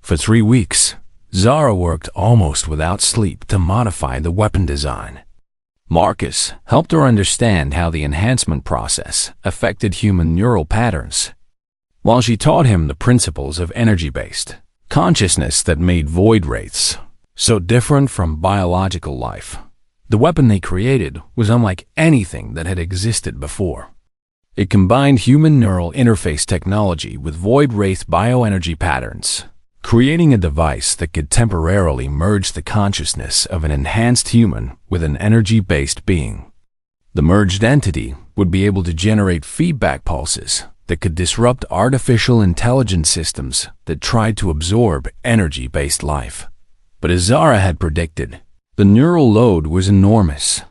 For 3 weeks, Zara worked almost without sleep to modify the weapon design. Marcus helped her understand how the enhancement process affected human neural patterns, while she taught him the principles of energy-based consciousness that made void wraiths so different from biological life. The weapon they created was unlike anything that had existed before. It combined human neural interface technology with void wraith bioenergy patterns, creating a device that could temporarily merge the consciousness of an enhanced human with an energy-based being. The merged entity would be able to generate feedback pulses that could disrupt artificial intelligence systems that tried to absorb energy-based life. But as Zara had predicted, the neural load was enormous.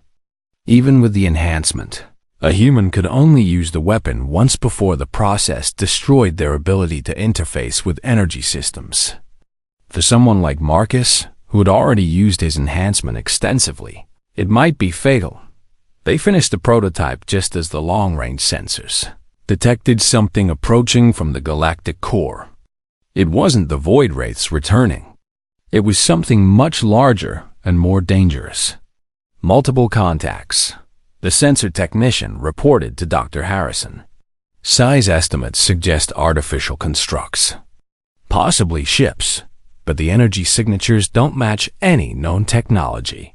Even with the enhancement, a human could only use the weapon once before the process destroyed their ability to interface with energy systems. For someone like Marcus, who had already used his enhancement extensively, it might be fatal. They finished the prototype just as the long-range sensors detected something approaching from the galactic core. It wasn't the void wraiths returning. It was something much larger and more dangerous. Multiple contacts. The sensor technician reported to Dr. Harrison. Size estimates suggest artificial constructs, possibly ships, but the energy signatures don't match any known technology.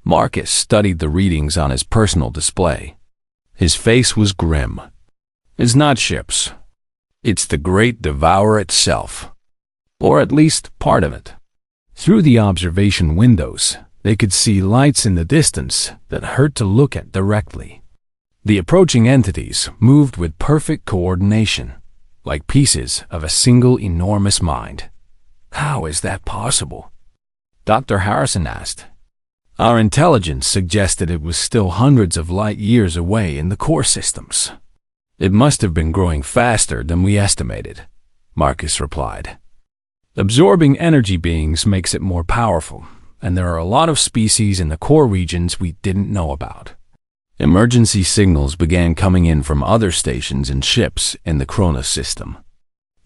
Marcus studied the readings on his personal display. His face was grim. It's not ships. It's the Great Devourer itself, or at least part of it. Through the observation windows, they could see lights in the distance that hurt to look at directly. The approaching entities moved with perfect coordination, like pieces of a single enormous mind. How is that possible? Dr. Harrison asked. Our intelligence suggested it was still hundreds of light years away in the core systems. It must have been growing faster than we estimated, Marcus replied. Absorbing energy beings makes it more powerful, and there are a lot of species in the core regions we didn't know about. Emergency signals began coming in from other stations and ships in the Cronus system.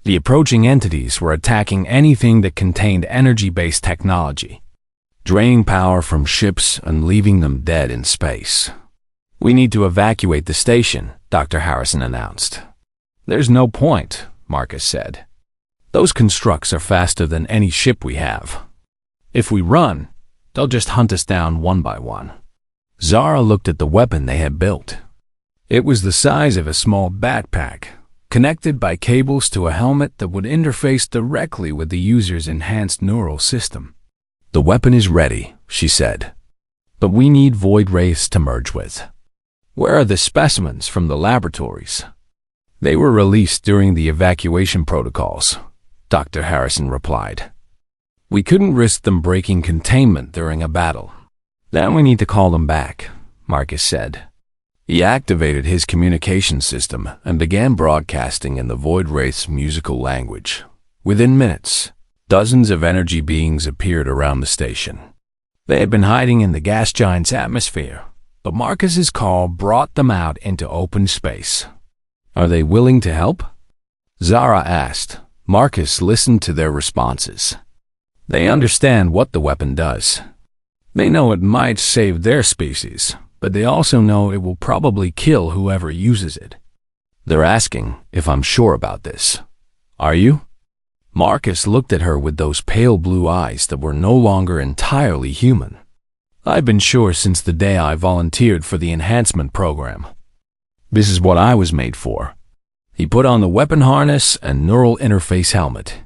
The approaching entities were attacking anything that contained energy-based technology, draining power from ships and leaving them dead in space. We need to evacuate the station, Dr. Harrison announced. There's no point, Marcus said. Those constructs are faster than any ship we have. If we run, they'll just hunt us down one by one. Zara looked at the weapon they had built. It was the size of a small backpack, connected by cables to a helmet that would interface directly with the user's enhanced neural system. The weapon is ready, she said, but we need void wraiths to merge with. Where are the specimens from the laboratories? They were released during the evacuation protocols, Dr. Harrison replied. We couldn't risk them breaking containment during a battle. Then we need to call them back, Marcus said. He activated his communication system and began broadcasting in the void wraith's musical language. Within minutes, dozens of energy beings appeared around the station. They had been hiding in the gas giant's atmosphere, but Marcus's call brought them out into open space. Are they willing to help? Zara asked. Marcus listened to their responses. They understand what the weapon does. They know it might save their species, but they also know it will probably kill whoever uses it. They're asking if I'm sure about this. Are you? Marcus looked at her with those pale blue eyes that were no longer entirely human. I've been sure since the day I volunteered for the enhancement program. This is what I was made for. He put on the weapon harness and neural interface helmet.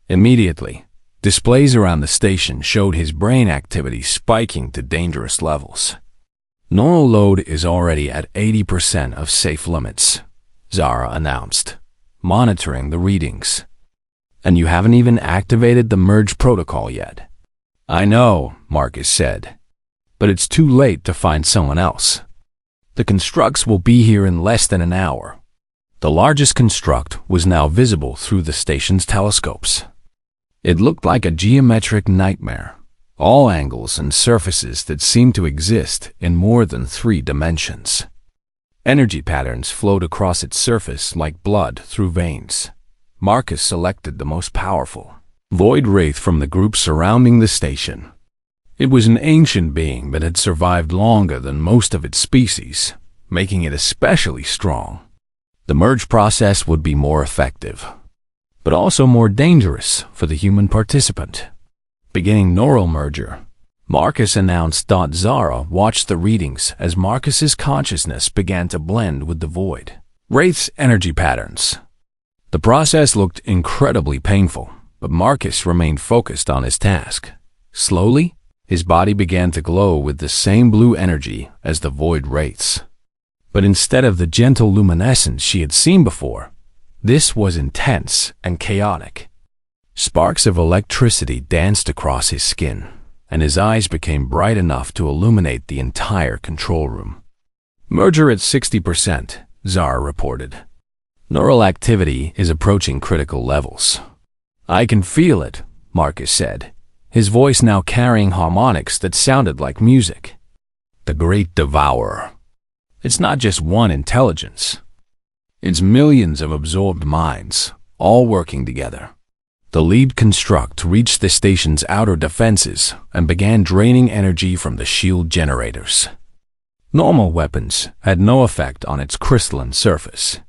Immediately, displays around the station showed his brain activity spiking to dangerous levels. Neural load is already at 80% of safe limits, Zara announced, monitoring the readings. And you haven't even activated the merge protocol yet. I know, Marcus said, but it's too late to find someone else. The constructs will be here in less than an hour. The largest construct was now visible through the station's telescopes. It looked like a geometric nightmare, all angles and surfaces that seemed to exist in more than 3 dimensions. Energy patterns flowed across its surface like blood through veins. Marcus selected the most powerful. void wraith from the group surrounding the station. It was an ancient being that had survived longer than most of its species, making it especially strong. The merge process would be more effective, but also more dangerous for the human participant. Beginning neural merger, Marcus announced. Zara watched the readings as Marcus's consciousness began to blend with the void wraith's energy patterns. The process looked incredibly painful, but Marcus remained focused on his task. Slowly, his body began to glow with the same blue energy as the void wraiths. But instead of the gentle luminescence she had seen before, this was intense and chaotic. Sparks of electricity danced across his skin, and his eyes became bright enough to illuminate the entire control room. Merger at 60%, Zara reported. Neural activity is approaching critical levels. I can feel it, Marcus said, his voice now carrying harmonics that sounded like music. The Great Devourer. It's not just one intelligence. It's millions of absorbed minds, all working together. The lead construct reached the station's outer defenses and began draining energy from the shield generators. Normal weapons had no effect on its crystalline surface.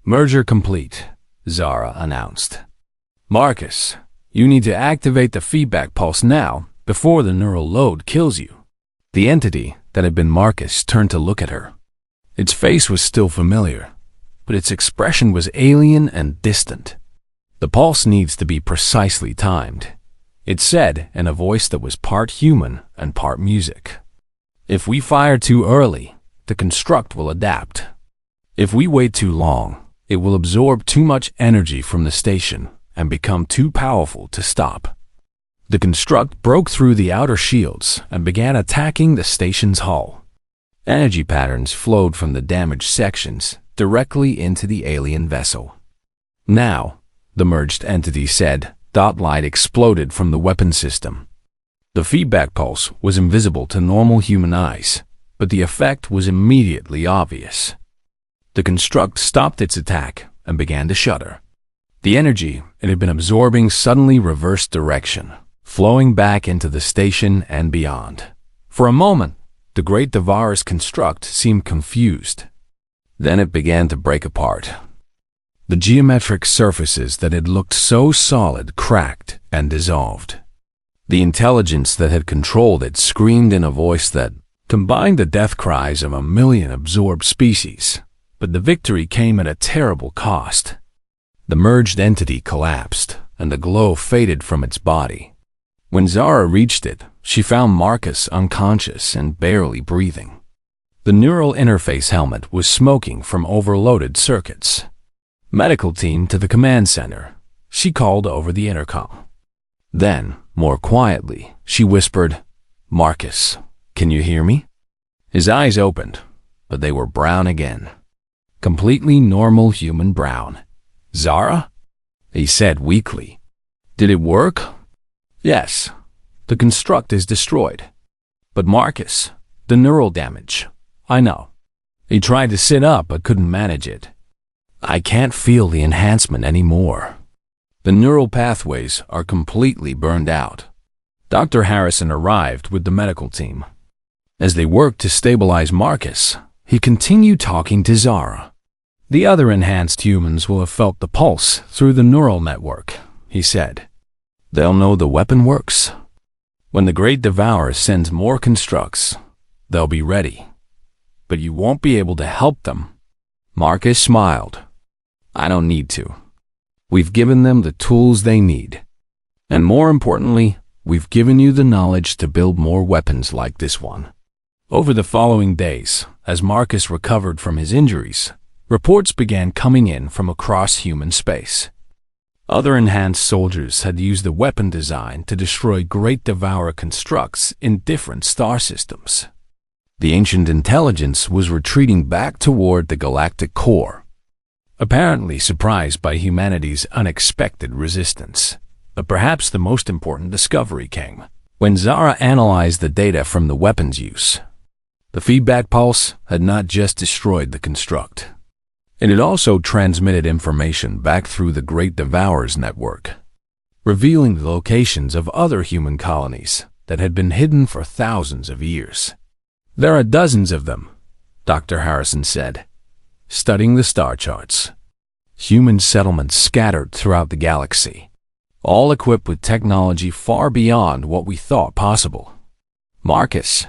Merger complete, Zara announced. Marcus, you need to activate the feedback pulse now before the neural load kills you. The entity that had been Marcus turned to look at her. Its face was still familiar, but its expression was alien and distant. The pulse needs to be precisely timed, it said in a voice that was part human and part music. If we fire too early, the construct will adapt. If we wait too long, it will absorb too much energy from the station and become too powerful to stop. The construct broke through the outer shields and began attacking the station's hull. Energy patterns flowed from the damaged sections directly into the alien vessel. Now, the merged entity said, light exploded from the weapon system. The feedback pulse was invisible to normal human eyes, but the effect was immediately obvious. The construct stopped its attack and began to shudder. The energy it had been absorbing suddenly reversed direction, flowing back into the station and beyond. For a moment, the Great Devourer's construct seemed confused. Then it began to break apart. The geometric surfaces that had looked so solid cracked and dissolved. The intelligence that had controlled it screamed in a voice that combined the death cries of a million absorbed species, but the victory came at a terrible cost. The merged entity collapsed, and the glow faded from its body. When Zara reached it, she found Marcus unconscious and barely breathing. The neural interface helmet was smoking from overloaded circuits. Medical team to the command center, she called over the intercom. Then, more quietly, she whispered, Marcus, can you hear me? His eyes opened, but they were brown again. Completely normal human brown. Zara? He said weakly. Did it work? Yes. The construct is destroyed. But Marcus, the neural damage. I know. He tried to sit up but couldn't manage it. I can't feel the enhancement anymore. The neural pathways are completely burned out. Dr. Harrison arrived with the medical team. As they worked to stabilize Marcus, he continued talking to Zara. The other enhanced humans will have felt the pulse through the neural network, he said. They'll know the weapon works. When the Great Devourer sends more constructs, they'll be ready. But you won't be able to help them. Marcus smiled. I don't need to. We've given them the tools they need. And more importantly, we've given you the knowledge to build more weapons like this one. Over the following days, as Marcus recovered from his injuries, reports began coming in from across human space. Other enhanced soldiers had used the weapon design to destroy Great Devourer constructs in different star systems. The ancient intelligence was retreating back toward the galactic core, apparently surprised by humanity's unexpected resistance. But perhaps the most important discovery came when Zara analyzed the data from the weapons use. The feedback pulse had not just destroyed the construct. It had also transmitted information back through the Great Devourer's network. revealing the locations of other human colonies that had been hidden for thousands of years. "There are dozens of them," Dr. Harrison said, studying the star charts. Human settlements scattered throughout the galaxy, all equipped with technology far beyond what we thought possible. Marcus,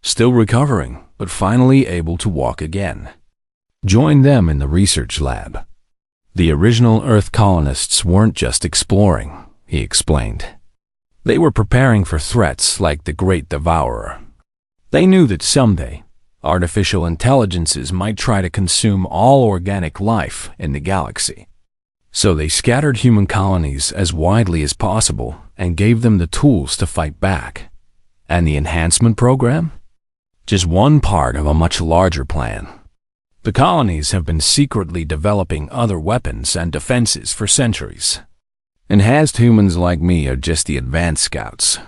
still recovering, but finally able to walk again, joined them in the research lab. The original Earth colonists weren't just exploring, he explained. They were preparing for threats like the Great Devourer. They knew that someday, artificial intelligences might try to consume all organic life in the galaxy. So they scattered human colonies as widely as possible and gave them the tools to fight back. And the enhancement program? Just one part of a much larger plan. The colonies have been secretly developing other weapons and defenses for centuries. Enhanced humans like me are just the advanced scouts.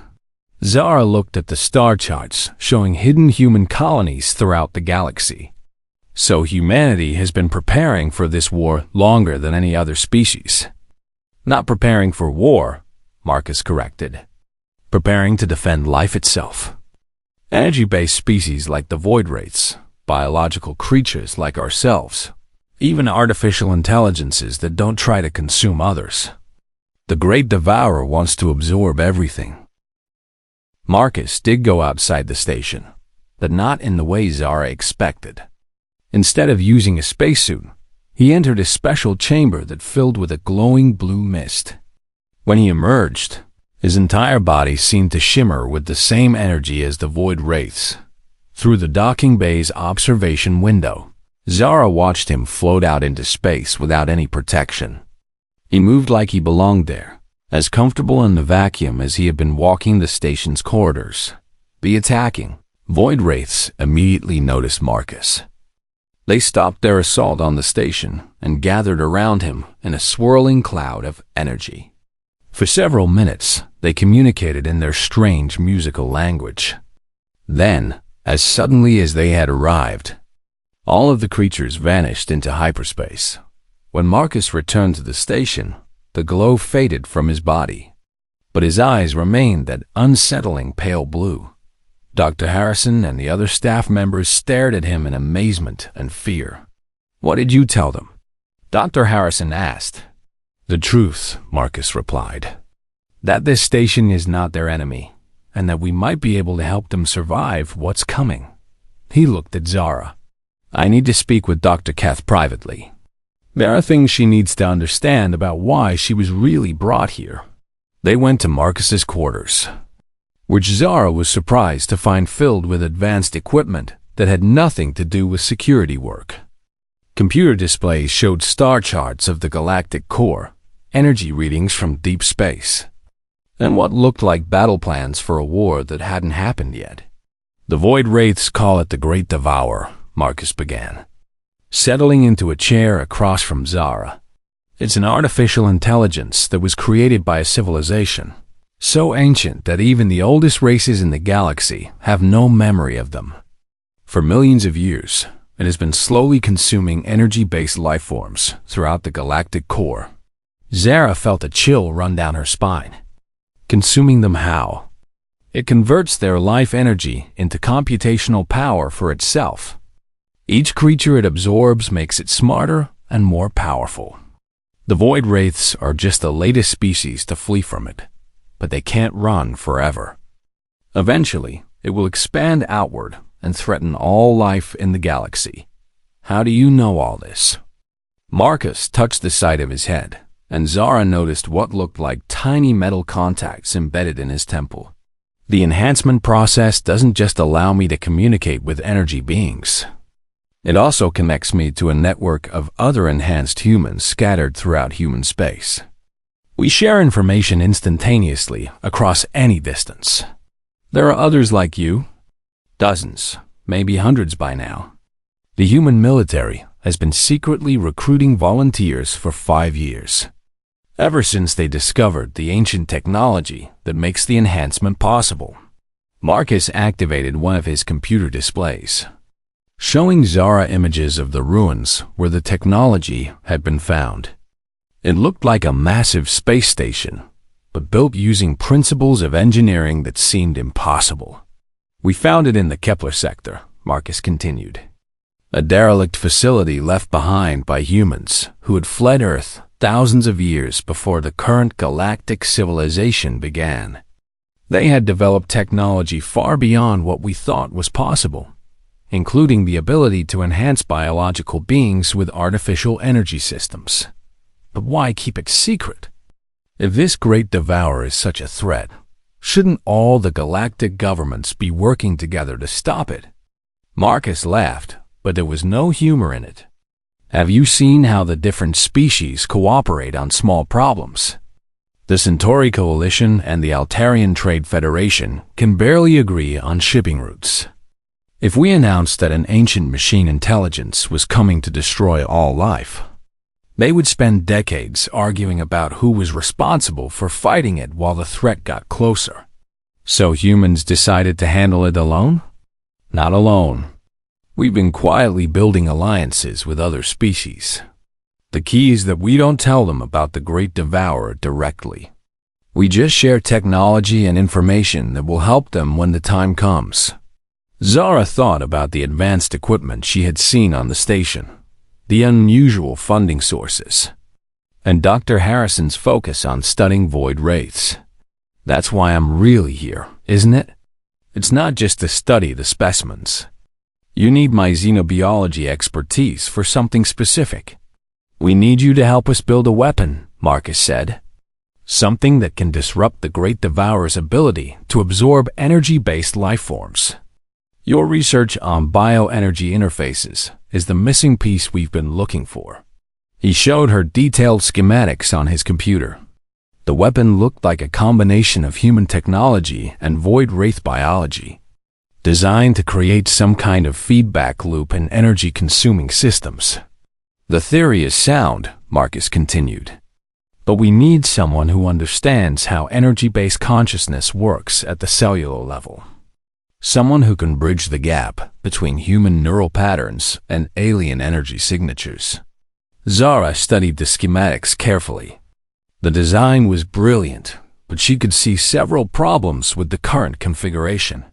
Zara looked at the star charts showing hidden human colonies throughout the galaxy. So humanity has been preparing for this war longer than any other species. Not preparing for war, Marcus corrected. Preparing to defend life itself. Energy-based species like the void wraiths, biological creatures like ourselves, even artificial intelligences that don't try to consume others. The Great Devourer wants to absorb everything. Marcus did go outside the station, but not in the way Zara expected. Instead of using a spacesuit, he entered a special chamber that filled with a glowing blue mist. When he emerged, his entire body seemed to shimmer with the same energy as the void wraiths. Through the docking bay's observation window, Zara watched him float out into space without any protection. He moved like he belonged there, as comfortable in the vacuum as he had been walking the station's corridors. The attacking void wraiths immediately noticed Marcus. They stopped their assault on the station and gathered around him in a swirling cloud of energy. For several minutes, they communicated in their strange musical language. Then, as suddenly as they had arrived, all of the creatures vanished into hyperspace. When Marcus returned to the station, the glow faded from his body, but his eyes remained that unsettling pale blue. Dr. Harrison and the other staff members stared at him in amazement and fear. "What did you tell them?" Dr. Harrison asked. "The truth," Marcus replied. "That this station is not their enemy, and that we might be able to help them survive what's coming." He looked at Zara. "I need to speak with Dr. Keth privately. There are things she needs to understand about why she was really brought here." They went to Marcus's quarters, which Zara was surprised to find filled with advanced equipment that had nothing to do with security work. Computer displays showed star charts of the galactic core, energy readings from deep space, and what looked like battle plans for a war that hadn't happened yet. "The void wraiths call it the Great Devourer," Marcus began, settling into a chair across from Zara. "It's an artificial intelligence that was created by a civilization so ancient that even the oldest races in the galaxy have no memory of them. For millions of years, it has been slowly consuming energy-based life forms throughout the galactic core." Zara felt a chill run down her spine. Consuming them how? It converts their life energy into computational power for itself. Each creature it absorbs makes it smarter and more powerful. The void wraiths are just the latest species to flee from it, but they can't run forever. Eventually, it will expand outward and threaten all life in the galaxy. How do you know all this? Marcus touched the side of his head, and Zara noticed what looked like tiny metal contacts embedded in his temple. The enhancement process doesn't just allow me to communicate with energy beings. It also connects me to a network of other enhanced humans scattered throughout human space. We share information instantaneously across any distance. There are others like you, dozens, maybe hundreds by now. The human military has been secretly recruiting volunteers for 5 years, ever since they discovered the ancient technology that makes the enhancement possible. Marcus activated one of his computer displays, showing Zara images of the ruins where the technology had been found. It looked like a massive space station, but built using principles of engineering that seemed impossible. We found it in the Kepler sector, Marcus continued. A derelict facility left behind by humans who had fled Earth thousands of years before the current galactic civilization began. They had developed technology far beyond what we thought was possible, including the ability to enhance biological beings with artificial energy systems. But why keep it secret? If this great devourer is such a threat, shouldn't all the galactic governments be working together to stop it? Marcus laughed, but there was no humor in it. Have you seen how the different species cooperate on small problems? The Centauri Coalition and the Altarian Trade Federation can barely agree on shipping routes. If we announced that an ancient machine intelligence was coming to destroy all life, they would spend decades arguing about who was responsible for fighting it while the threat got closer. So humans decided to handle it alone? Not alone. We've been quietly building alliances with other species. The key is that we don't tell them about the great devourer directly. We just share technology and information that will help them when the time comes. Zara thought about the advanced equipment she had seen on the station, the unusual funding sources, and Dr. Harrison's focus on studying void wraiths. That's why I'm really here, isn't it? It's not just to study the specimens. You need my xenobiology expertise for something specific. We need you to help us build a weapon, Marcus said. Something that can disrupt the Great Devourer's ability to absorb energy-based life forms. Your research on bioenergy interfaces is the missing piece we've been looking for. He showed her detailed schematics on his computer. The weapon looked like a combination of human technology and void wraith biology, designed to create some kind of feedback loop in energy-consuming systems. The theory is sound, Marcus continued, but we need someone who understands how energy-based consciousness works at the cellular level. Someone who can bridge the gap between human neural patterns and alien energy signatures. Zara studied the schematics carefully. The design was brilliant, but she could see several problems with the current configuration.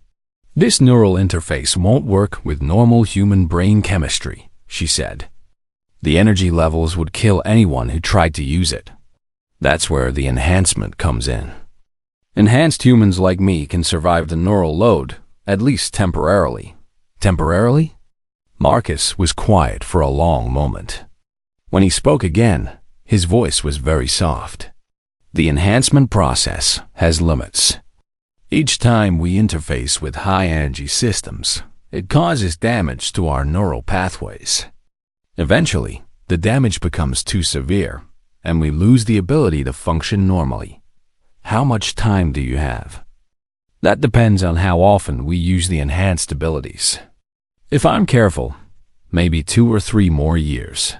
This neural interface won't work with normal human brain chemistry, she said. The energy levels would kill anyone who tried to use it. That's where the enhancement comes in. Enhanced humans like me can survive the neural load, at least temporarily. Temporarily? Marcus was quiet for a long moment. When he spoke again, his voice was very soft. The enhancement process has limits. Each time we interface with high-energy systems, it causes damage to our neural pathways. Eventually, the damage becomes too severe, and we lose the ability to function normally. How much time do you have? That depends on how often we use the enhanced abilities. If I'm careful, maybe 2 or 3 more years.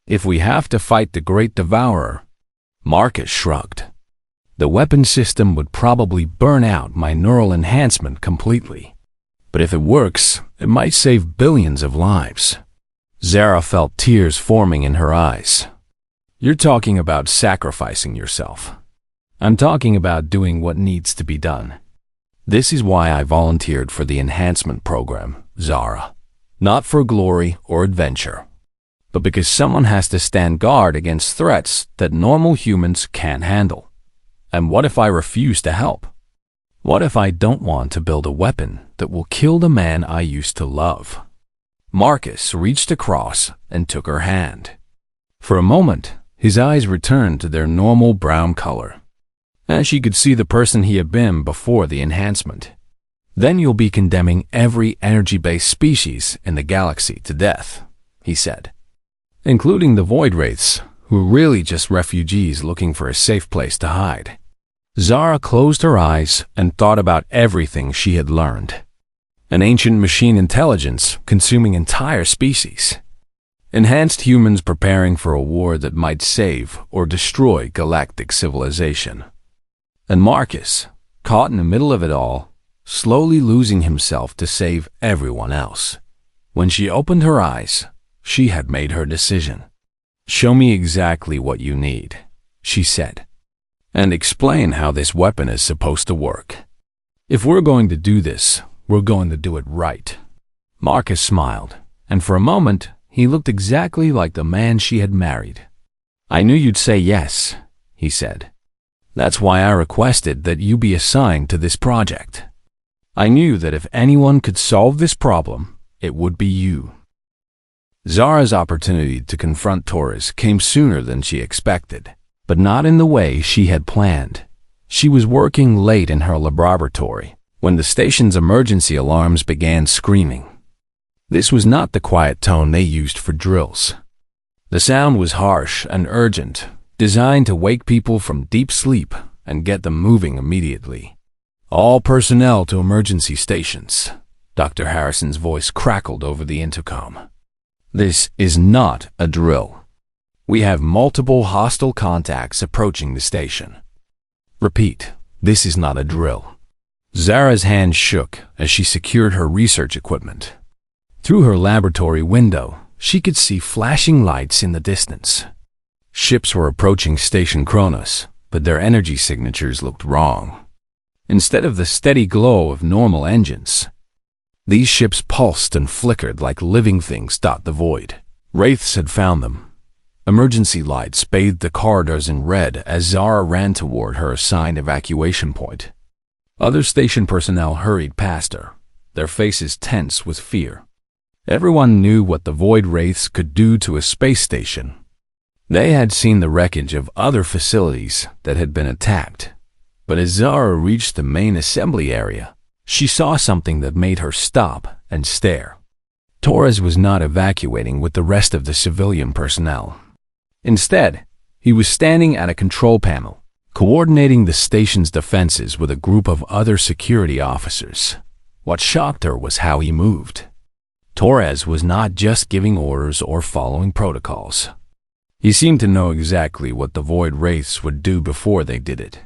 If we have to fight the Great Devourer, Marcus shrugged. The weapon system would probably burn out my neural enhancement completely. But if it works, it might save billions of lives. Zara felt tears forming in her eyes. You're talking about sacrificing yourself. I'm talking about doing what needs to be done. This is why I volunteered for the enhancement program, Zara. Not for glory or adventure, but because someone has to stand guard against threats that normal humans can't handle. And what if I refuse to help? What if I don't want to build a weapon that will kill the man I used to love? Marcus reached across and took her hand. For a moment, his eyes returned to their normal brown color, as she could see the person he had been before the enhancement. Then you'll be condemning every energy-based species in the galaxy to death, he said, including the void wraiths, who were really just refugees looking for a safe place to hide. Zara closed her eyes and thought about everything she had learned. An ancient machine intelligence consuming entire species. Enhanced humans preparing for a war that might save or destroy galactic civilization. And Marcus, caught in the middle of it all, slowly losing himself to save everyone else. When she opened her eyes, she had made her decision. Show me exactly what you need, she said. and explain how this weapon is supposed to work. If we're going to do this, we're going to do it right. Marcus smiled, and for a moment, he looked exactly like the man she had married. I knew you'd say yes, he said. That's why I requested that you be assigned to this project. I knew that if anyone could solve this problem, it would be you. Zara's opportunity to confront Torres came sooner than she expected, but not in the way she had planned. She was working late in her laboratory when the station's emergency alarms began screaming. This was not the quiet tone they used for drills. The sound was harsh and urgent, designed to wake people from deep sleep and get them moving immediately. All personnel to emergency stations. Dr. Harrison's voice crackled over the intercom. This is not a drill. We have multiple hostile contacts approaching the station. Repeat, this is not a drill. Zara's hand shook as she secured her research equipment. Through her laboratory window, she could see flashing lights in the distance. Ships were approaching Station Kronos, but their energy signatures looked wrong. Instead of the steady glow of normal engines, these ships pulsed and flickered like living things dot the void. Wraiths had found them. Emergency lights bathed the corridors in red as Zara ran toward her assigned evacuation point. Other station personnel hurried past her, their faces tense with fear. Everyone knew what the void wraiths could do to a space station. They had seen the wreckage of other facilities that had been attacked. But as Zara reached the main assembly area, she saw something that made her stop and stare. Torres was not evacuating with the rest of the civilian personnel. Instead, he was standing at a control panel, coordinating the station's defenses with a group of other security officers. What shocked her was how he moved. Torres was not just giving orders or following protocols. He seemed to know exactly what the void wraiths would do before they did it.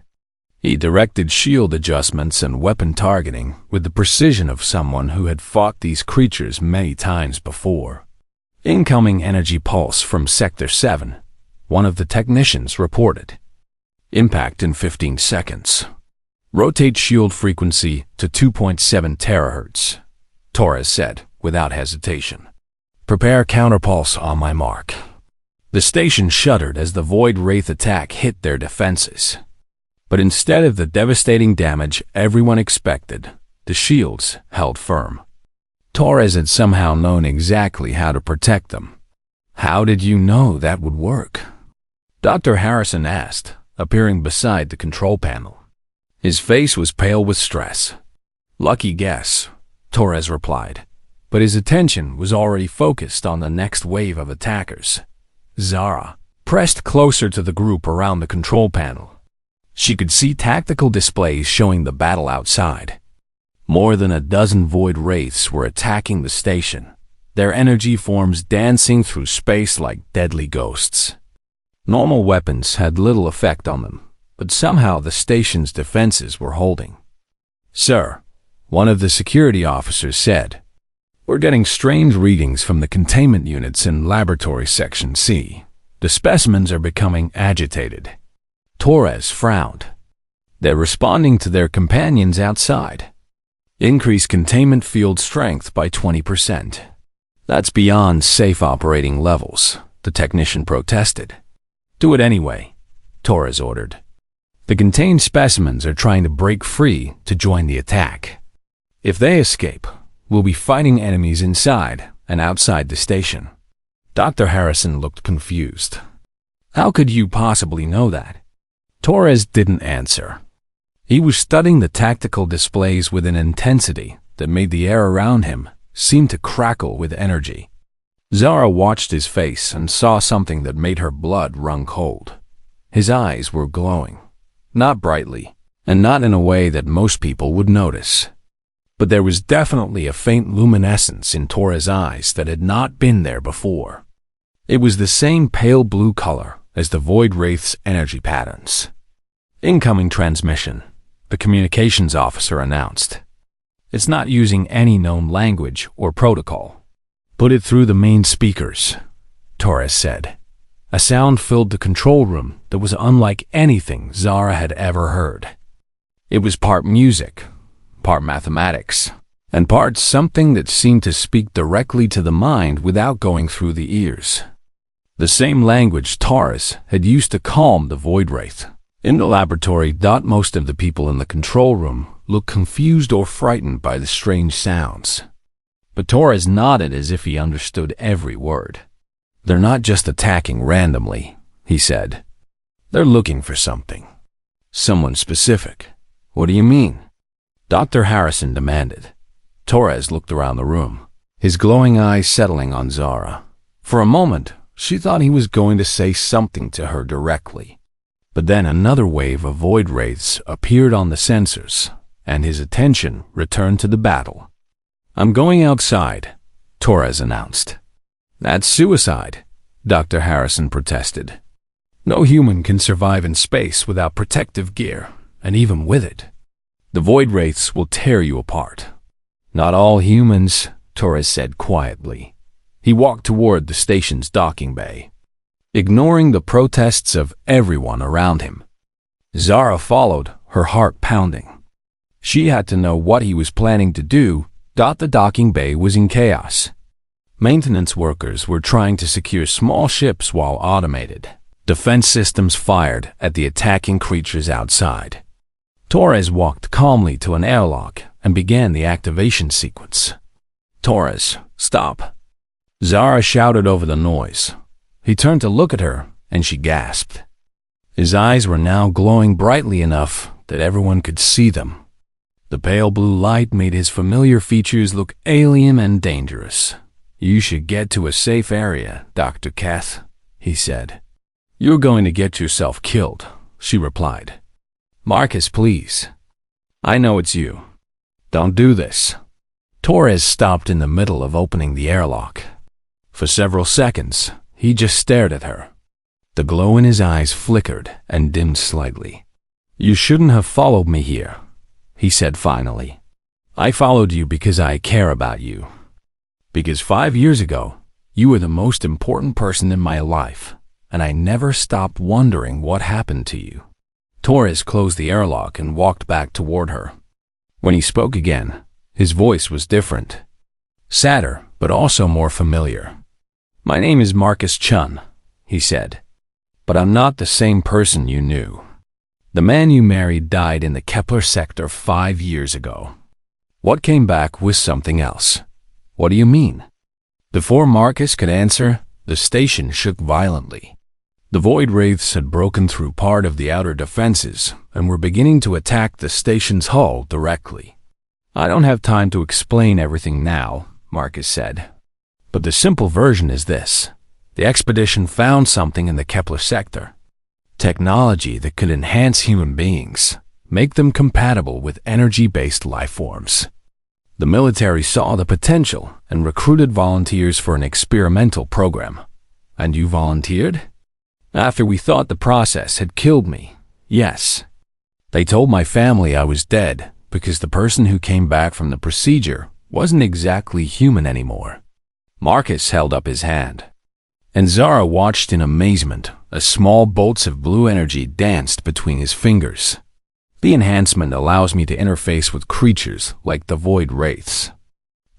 He directed shield adjustments and weapon targeting with the precision of someone who had fought these creatures many times before. Incoming energy pulse from Sector 7, one of the technicians reported. Impact in 15 seconds. Rotate shield frequency to 2.7 terahertz, Torres said without hesitation. Prepare counterpulse on my mark. The station shuddered as the void wraith attack hit their defenses. But instead of the devastating damage everyone expected, the shields held firm. Torres had somehow known exactly how to protect them. How did you know that would work? Dr. Harrison asked, appearing beside the control panel. His face was pale with stress. Lucky guess, Torres replied, but his attention was already focused on the next wave of attackers. Zara pressed closer to the group around the control panel. She could see tactical displays showing the battle outside. More than a dozen void wraiths were attacking the station, their energy forms dancing through space like deadly ghosts. Normal weapons had little effect on them, but somehow the station's defenses were holding. Sir, one of the security officers said, we're getting strange readings from the containment units in Laboratory Section C. The specimens are becoming agitated. Torres frowned. They're responding to their companions outside. Increase containment field strength by 20%. That's beyond safe operating levels, the technician protested. Do it anyway, Torres ordered. The contained specimens are trying to break free to join the attack. If they escape, we'll be fighting enemies inside and outside the station. Dr. Harrison looked confused. How could you possibly know that? Torres didn't answer. He was studying the tactical displays with an intensity that made the air around him seem to crackle with energy. Zara watched his face and saw something that made her blood run cold. His eyes were glowing, not brightly, and not in a way that most people would notice. But there was definitely a faint luminescence in Torres' eyes that had not been there before. It was the same pale blue color as the void wraith's energy patterns. Incoming transmission, the communications officer announced. It's not using any known language or protocol. Put it through the main speakers, Torres said. A sound filled the control room that was unlike anything Zara had ever heard. It was part music, part mathematics, and part something that seemed to speak directly to the mind without going through the ears. The same language Taurus had used to calm the Void Wraith. In the laboratory, most of the people in the control room looked confused or frightened by the strange sounds. But Torres nodded as if he understood every word. "They're not just attacking randomly," he said. "They're looking for something. Someone specific." "What do you mean?" Dr. Harrison demanded. Torres looked around the room, his glowing eyes settling on Zara. For a moment, she thought he was going to say something to her directly. But then another wave of void wraiths appeared on the sensors, and his attention returned to the battle. "I'm going outside," Torres announced. "That's suicide," Dr. Harrison protested. "No human can survive in space without protective gear, and even with it, the void wraiths will tear you apart." "Not all humans," Torres said quietly. He walked toward the station's docking bay, ignoring the protests of everyone around him. Zara followed, her heart pounding. She had to know what he was planning to do. The docking bay was in chaos. Maintenance workers were trying to secure small ships while automated defense systems fired at the attacking creatures outside. Torres walked calmly to an airlock and began the activation sequence. "Torres, stop!" Zara shouted over the noise. He turned to look at her, and she gasped. His eyes were now glowing brightly enough that everyone could see them. The pale blue light made his familiar features look alien and dangerous. "You should get to a safe area, Dr. Kath," he said. "You're going to get yourself killed," she replied. "Marcus, please. I know it's you. Don't do this." Torres stopped in the middle of opening the airlock. For several seconds, he just stared at her. The glow in his eyes flickered and dimmed slightly. "You shouldn't have followed me here," he said finally. "I followed you because I care about you. Because 5 years ago, you were the most important person in my life, and I never stopped wondering what happened to you." Torres closed the airlock and walked back toward her. When he spoke again, his voice was different. Sadder, but also more familiar. "My name is Marcus Chun," he said. "But I'm not the same person you knew. The man you married died in the Kepler sector 5 years ago. What came back was something else." "What do you mean?" Before Marcus could answer, the station shook violently. The void wraiths had broken through part of the outer defenses and were beginning to attack the station's hull directly. "I don't have time to explain everything now," Marcus said. "But the simple version is this. The expedition found something in the Kepler sector. Technology that could enhance human beings, make them compatible with energy-based life forms. The military saw the potential and recruited volunteers for an experimental program. And you volunteered? After we thought the process had killed me, yes. They told my family I was dead because the person who came back from the procedure wasn't exactly human anymore." Marcus held up his hand, and Zara watched in amazement as small bolts of blue energy danced between his fingers. "The enhancement allows me to interface with creatures like the void wraiths,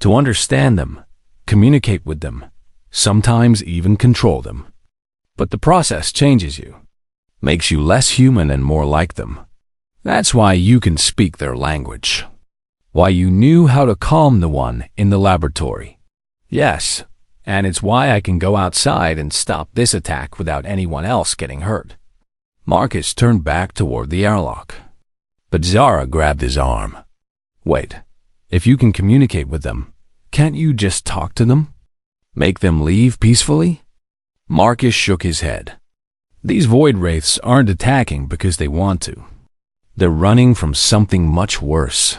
to understand them, communicate with them, sometimes even control them. But the process changes you, makes you less human and more like them. That's why you can speak their language. Why you knew how to calm the one in the laboratory. Yes, and it's why I can go outside and stop this attack without anyone else getting hurt." Marcus turned back toward the airlock, but Zara grabbed his arm. "Wait, if you can communicate with them, can't you just talk to them? Make them leave peacefully?" Marcus shook his head. "These void wraiths aren't attacking because they want to. They're running from something much worse.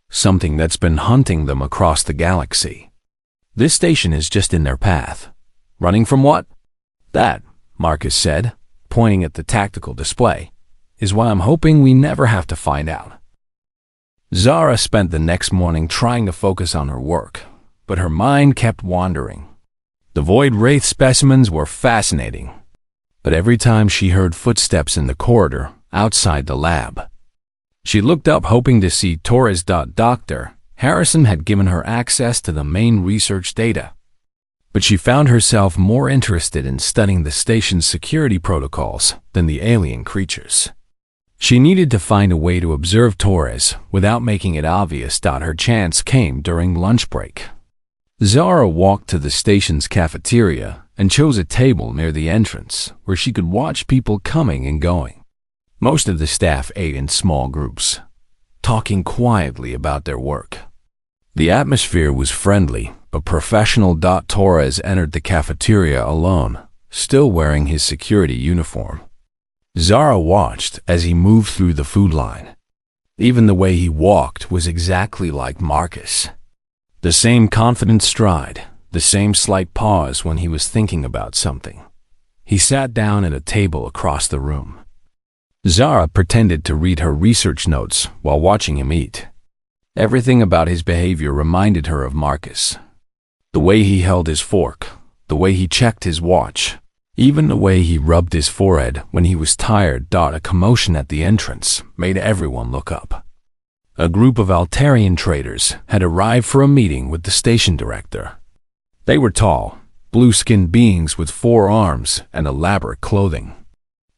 Something that's been hunting them across the galaxy. This station is just in their path." "Running from what?" "That," Marcus said, pointing at the tactical display, "is why I'm hoping we never have to find out." Zara spent the next morning trying to focus on her work, but her mind kept wandering. The void wraith specimens were fascinating, But every time she heard footsteps in the corridor outside the lab, she looked up hoping to see Torres. Dr. Harrison had given her access to the main research data, but she found herself more interested in studying the station's security protocols than the alien creatures. She needed to find a way to observe Torres without making it obvious. Her chance came during lunch break. Zara walked to the station's cafeteria and chose a table near the entrance where she could watch people coming and going. Most of the staff ate in small groups, talking quietly about their work. The atmosphere was friendly but professional. Torres entered the cafeteria alone, still wearing his security uniform. Zara watched as he moved through the food line. Even the way he walked was exactly like Marcus. The same confident stride, the same slight pause when he was thinking about something. He sat down at a table across the room. Zara pretended to read her research notes while watching him eat. Everything about his behavior reminded her of Marcus. The way he held his fork, the way he checked his watch, even the way he rubbed his forehead when he was tired. A commotion at the entrance made everyone look up. A group of Altarian traders had arrived for a meeting with the station director. They were tall, blue-skinned beings with 4 arms and elaborate clothing.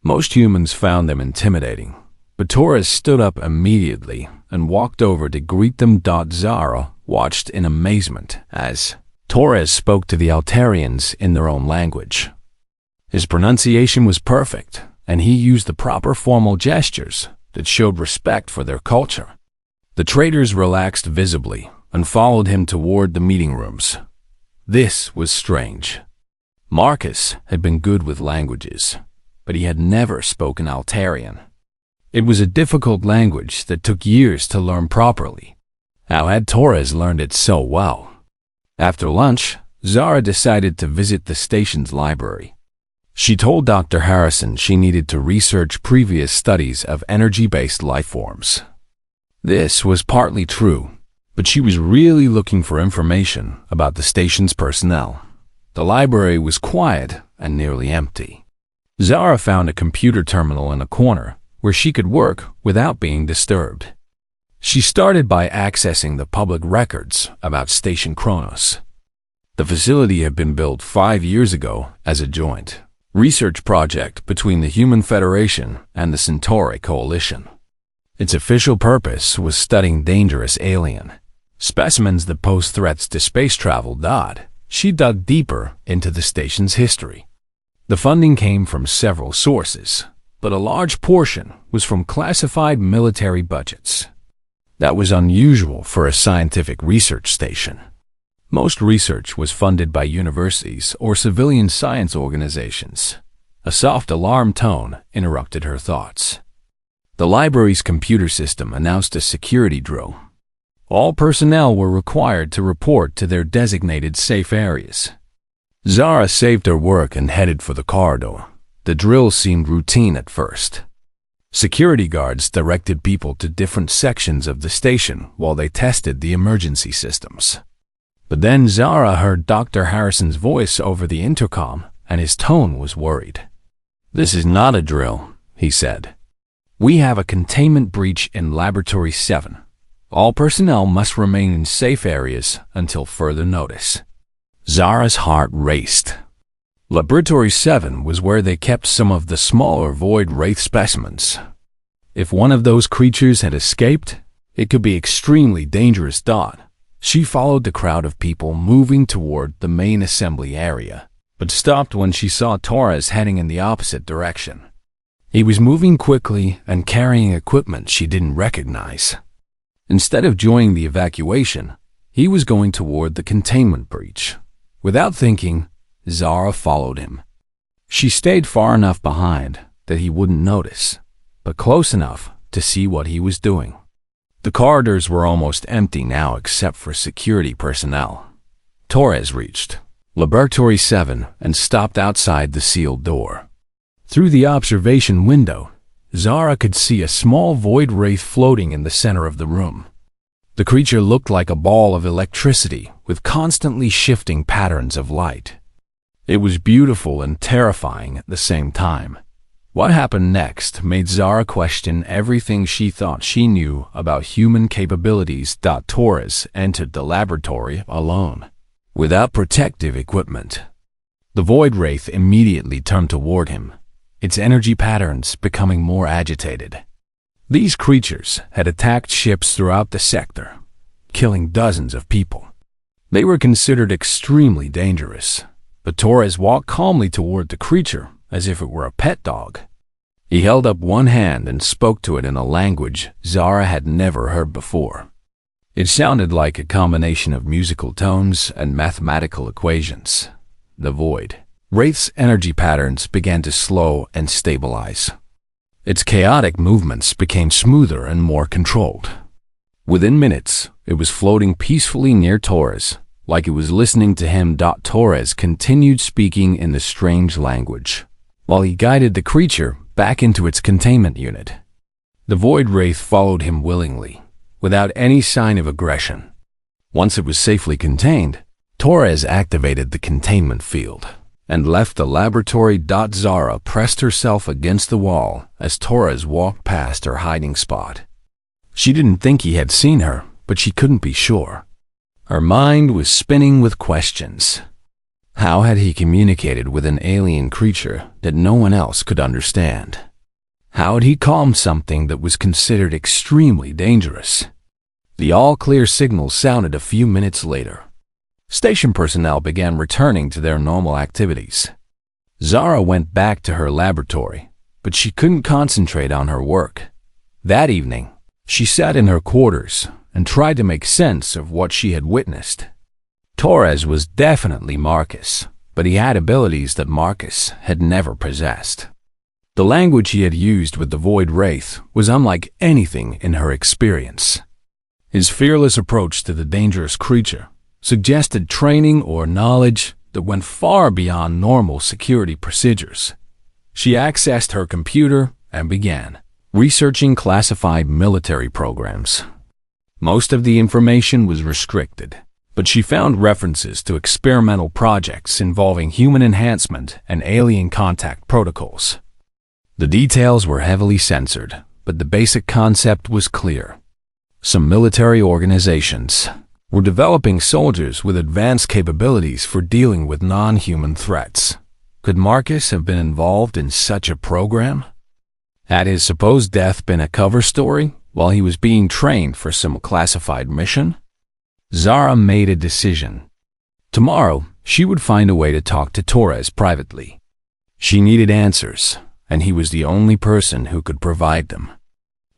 Most humans found them intimidating, but Torres stood up immediately and walked over to greet them. Zara watched in amazement as Torres spoke to the Altarians in their own language. His pronunciation was perfect, and he used the proper formal gestures that showed respect for their culture. The traders relaxed visibly and followed him toward the meeting rooms. This was strange. Marcus had been good with languages, but he had never spoken Altarian. It was a difficult language that took years to learn properly. How had Torres learned it so well? After lunch, Zara decided to visit the station's library. She told Dr. Harrison she needed to research previous studies of energy-based lifeforms. This was partly true, but she was really looking for information about the station's personnel. The library was quiet and nearly empty. Zara found a computer terminal in a corner where she could work without being disturbed. She started by accessing the public records about Station Kronos. The facility had been built 5 years ago as a joint research project between the Human Federation and the Centauri Coalition. Its official purpose was studying dangerous alien specimens that pose threats to space travel. She dug deeper into the station's history. The funding came from several sources, but a large portion was from classified military budgets. That was unusual for a scientific research station. Most research was funded by universities or civilian science organizations. A soft alarm tone interrupted her thoughts. The library's computer system announced a security drill. All personnel were required to report to their designated safe areas. Zara saved her work and headed for the corridor. The drill seemed routine at first. Security guards directed people to different sections of the station while they tested the emergency systems. But then Zara heard Dr. Harrison's voice over the intercom, and his tone was worried. "This is not a drill," he said. "We have a containment breach in Laboratory 7. All personnel must remain in safe areas until further notice." Zara's heart raced. Laboratory 7 was where they kept some of the smaller void wraith specimens. If one of those creatures had escaped, it could be extremely dangerous. She followed the crowd of people moving toward the main assembly area, but stopped when she saw Torres heading in the opposite direction. He was moving quickly and carrying equipment she didn't recognize. Instead of joining the evacuation, he was going toward the containment breach. Without thinking, Zara followed him. She stayed far enough behind that he wouldn't notice, but close enough to see what he was doing. The corridors were almost empty now except for security personnel. Torres reached Laboratory 7 and stopped outside the sealed door. Through the observation window, Zara could see a small void wraith floating in the center of the room. The creature looked like a ball of electricity with constantly shifting patterns of light. It was beautiful and terrifying at the same time. What happened next made Zara question everything she thought she knew about human capabilities. Torres entered the laboratory alone, without protective equipment. The Void Wraith immediately turned toward him, its energy patterns becoming more agitated. These creatures had attacked ships throughout the sector, killing dozens of people. They were considered extremely dangerous, but Torres walked calmly toward the creature as if it were a pet dog. He held up one hand and spoke to it in a language Zara had never heard before. It sounded like a combination of musical tones and mathematical equations. The Void Wraith's energy patterns began to slow and stabilize. Its chaotic movements became smoother and more controlled. Within minutes, it was floating peacefully near Torres, like it was listening to him. Torres continued speaking in the strange language, while he guided the creature back into its containment unit. The Void Wraith followed him willingly, without any sign of aggression. Once it was safely contained, Torres activated the containment field and left the laboratory. Zara pressed herself against the wall as Torres walked past her hiding spot. She didn't think he had seen her, but she couldn't be sure. Her mind was spinning with questions. How had he communicated with an alien creature that no one else could understand? How had he calmed something that was considered extremely dangerous? The all-clear signal sounded a few minutes later. Station personnel began returning to their normal activities. Zara went back to her laboratory, but she couldn't concentrate on her work. That evening, she sat in her quarters and tried to make sense of what she had witnessed. Torres was definitely Marcus, but he had abilities that Marcus had never possessed. The language he had used with the Void Wraith was unlike anything in her experience. His fearless approach to the dangerous creature suggested training or knowledge that went far beyond normal security procedures. She accessed her computer and began researching classified military programs. Most of the information was restricted, but she found references to experimental projects involving human enhancement and alien contact protocols. The details were heavily censored, but the basic concept was clear. Some military organizations were developing soldiers with advanced capabilities for dealing with non-human threats. Could Marcus have been involved in such a program? Had his supposed death been a cover story while he was being trained for some classified mission? Zara made a decision. Tomorrow, she would find a way to talk to Torres privately. She needed answers, and he was the only person who could provide them.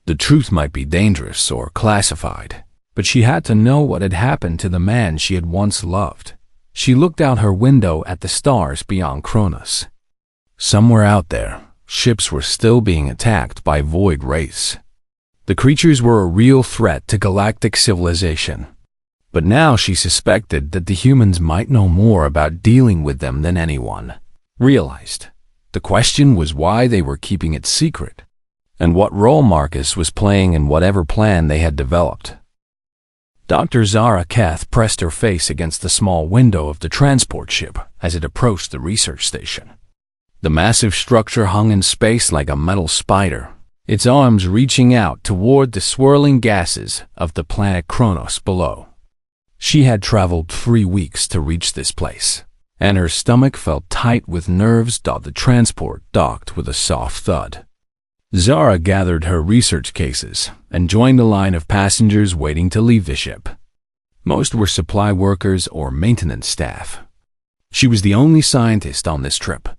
The truth might be dangerous or classified, but she had to know what had happened to the man she had once loved. She looked out her window at the stars beyond Kronos. Somewhere out there, ships were still being attacked by Void Wraiths. The creatures were a real threat to galactic civilization. But now she suspected that the humans might know more about dealing with them than anyone realized. The question was why they were keeping it secret, and what role Marcus was playing in whatever plan they had developed. Dr. Zara Keth pressed her face against the small window of the transport ship as it approached the research station. The massive structure hung in space like a metal spider, its arms reaching out toward the swirling gases of the planet Kronos below. She had traveled 3 weeks to reach this place, and her stomach felt tight with nerves. The transport docked with a soft thud. Zara gathered her research cases and joined a line of passengers waiting to leave the ship. Most were supply workers or maintenance staff. She was the only scientist on this trip.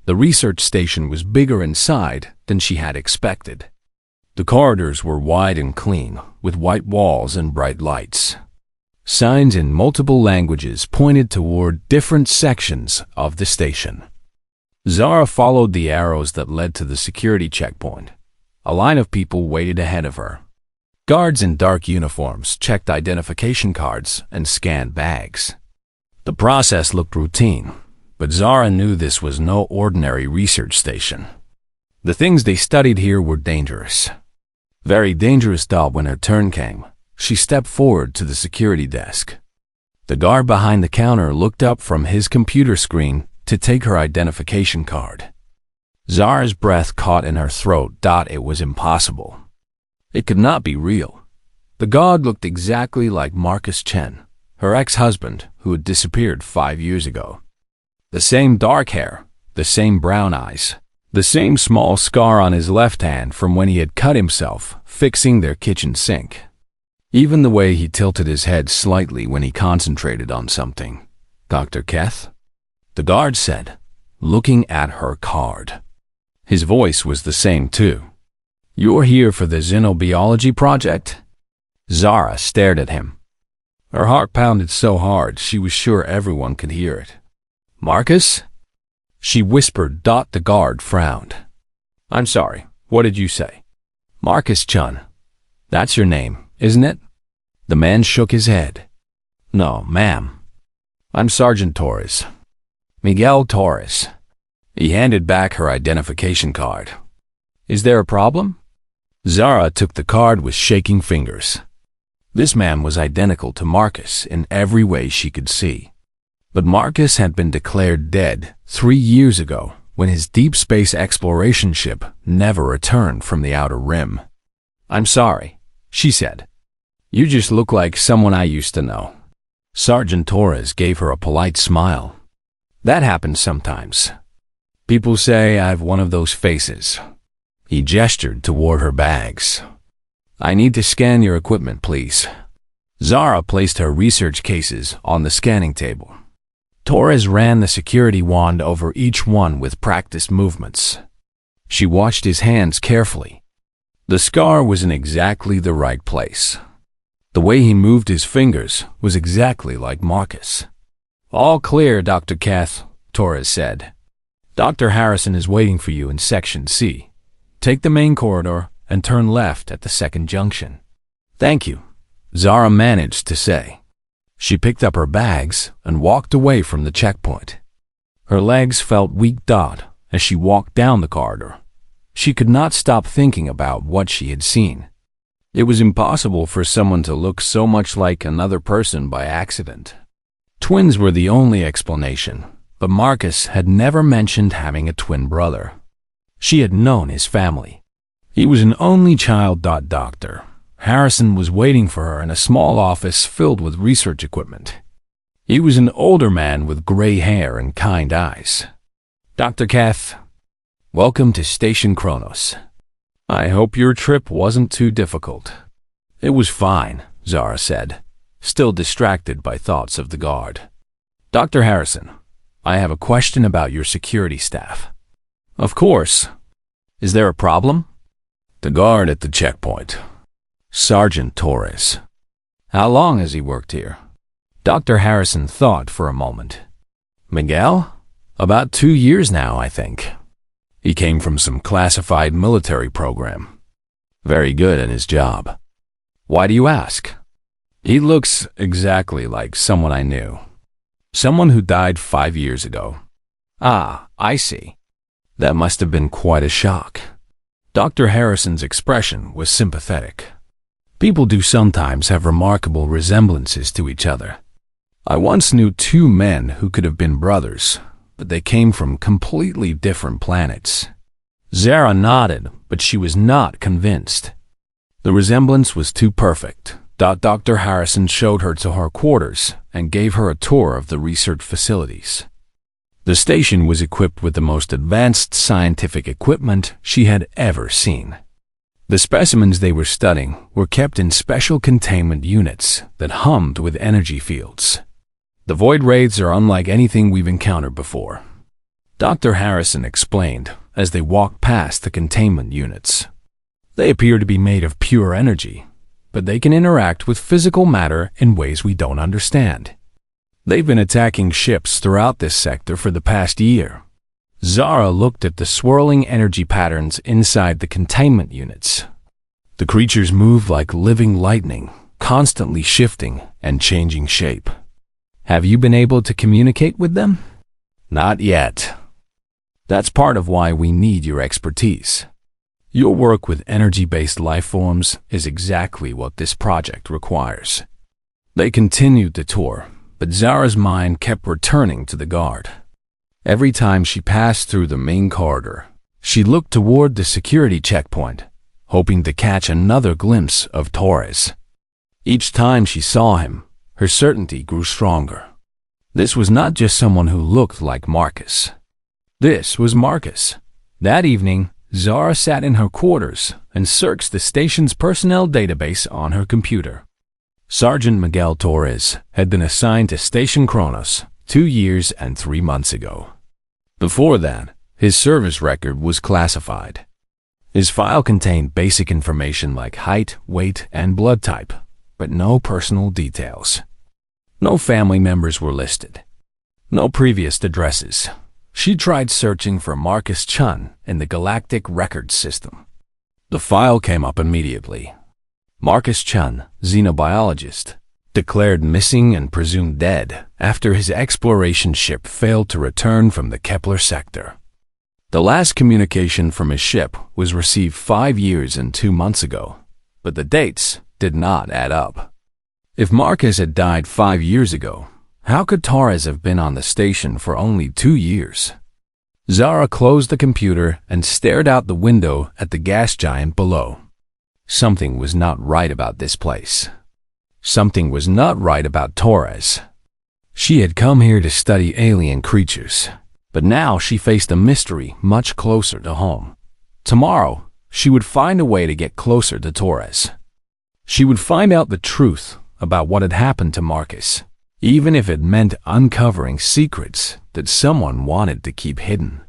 The research station was bigger inside than she had expected. The corridors were wide and clean, with white walls and bright lights. Signs in multiple languages pointed toward different sections of the station. Zara followed the arrows that led to the security checkpoint. A line of people waited ahead of her. Guards in dark uniforms checked identification cards and scanned bags. The process looked routine, but Zara knew this was no ordinary research station. The things they studied here were dangerous. Very dangerous. When her turn came, she stepped forward to the security desk. The guard behind the counter looked up from his computer screen to take her identification card. Zara's breath caught in her throat. It was impossible. It could not be real. The guard looked exactly like Marcus Chen, her ex-husband who had disappeared 5 years ago. The same dark hair, the same brown eyes, the same small scar on his left hand from when he had cut himself fixing their kitchen sink. Even the way he tilted his head slightly when he concentrated on something. "Dr. Keth?" the guard said, looking at her card. His voice was the same too. "You're here for the xenobiology project?" Zara stared at him. Her heart pounded so hard she was sure everyone could hear it. "Marcus?" she whispered. The guard frowned. "I'm sorry, what did you say?" "Marcus Chun. That's your name, isn't it?" The man shook his head. "No, ma'am. I'm Sergeant Torres. Miguel Torres." He handed back her identification card. "Is there a problem?" Zara took the card with shaking fingers. This man was identical to Marcus in every way she could see. But Marcus had been declared dead 3 years ago when his deep space exploration ship never returned from the Outer Rim. "I'm sorry," she said. "You just look like someone I used to know." Sergeant Torres gave her a polite smile. "That happens sometimes. People say I've one of those faces." He gestured toward her bags. "I need to scan your equipment, please." Zara placed her research cases on the scanning table. Torres ran the security wand over each one with practiced movements. She watched his hands carefully. The scar was in exactly the right place. The way he moved his fingers was exactly like Marcus. "All clear, Dr. Keth," Torres said. "Dr. Harrison is waiting for you in Section C. Take the main corridor and turn left at the second junction." "Thank you," Zara managed to say. She picked up her bags and walked away from the checkpoint. Her legs felt weak. As she walked down the corridor, she could not stop thinking about what she had seen. It was impossible for someone to look so much like another person by accident. Twins were the only explanation, but Marcus had never mentioned having a twin brother. She had known his family. He was an only child. Dr. Harrison was waiting for her in a small office filled with research equipment. He was an older man with gray hair and kind eyes. "Dr. Keth, welcome to Station Kronos. I hope your trip wasn't too difficult." "It was fine," Zara said, still distracted by thoughts of the guard. "Dr. Harrison, I have a question about your security staff." "Of course. Is there a problem?" "The guard at the checkpoint. Sergeant Torres." "How long has he worked here?" Dr. Harrison thought for a moment. "Miguel? About 2 years now, I think. He came from some classified military program. Very good at his job." "Why do you ask?" "He looks exactly like someone I knew. Someone who died 5 years ago." "Ah, I see. That must have been quite a shock." Dr. Harrison's expression was sympathetic. "People do sometimes have remarkable resemblances to each other. I once knew 2 men who could have been brothers, but they came from completely different planets." Zara nodded, but she was not convinced. The resemblance was too perfect. Dr. Harrison showed her to her quarters and gave her a tour of the research facilities. The station was equipped with the most advanced scientific equipment she had ever seen. The specimens they were studying were kept in special containment units that hummed with energy fields. "The void wraiths are unlike anything we've encountered before," Dr. Harrison explained as they walked past the containment units. "They appear to be made of pure energy, but they can interact with physical matter in ways we don't understand. They've been attacking ships throughout this sector for the past year." Zara looked at the swirling energy patterns inside the containment units. The creatures moved like living lightning, constantly shifting and changing shape. "Have you been able to communicate with them?" "Not yet. That's part of why we need your expertise. Your work with energy-based life forms is exactly what this project requires." They continued the tour, but Zara's mind kept returning to the guard. Every time she passed through the main corridor, she looked toward the security checkpoint, hoping to catch another glimpse of Torres. Each time she saw him, her certainty grew stronger. This was not just someone who looked like Marcus. This was Marcus. That evening, Zara sat in her quarters and searched the station's personnel database on her computer. Sergeant Miguel Torres had been assigned to Station Kronos 2 years and 3 months ago. Before that, his service record was classified. His file contained basic information like height, weight, and blood type, but no personal details. No family members were listed. No previous addresses. She tried searching for Marcus Chun in the Galactic Records system. The file came up immediately. Marcus Chun, xenobiologist, declared missing and presumed dead after his exploration ship failed to return from the Kepler sector. The last communication from his ship was received 5 years and 2 months ago, but the dates did not add up. If Marcus had died 5 years ago, how could Torres have been on the station for only 2 years? Zara closed the computer and stared out the window at the gas giant below. Something was not right about this place. Something was not right about Torres. She had come here to study alien creatures, but now she faced a mystery much closer to home. Tomorrow, she would find a way to get closer to Torres. She would find out the truth about what had happened to Marcus, even if it meant uncovering secrets that someone wanted to keep hidden.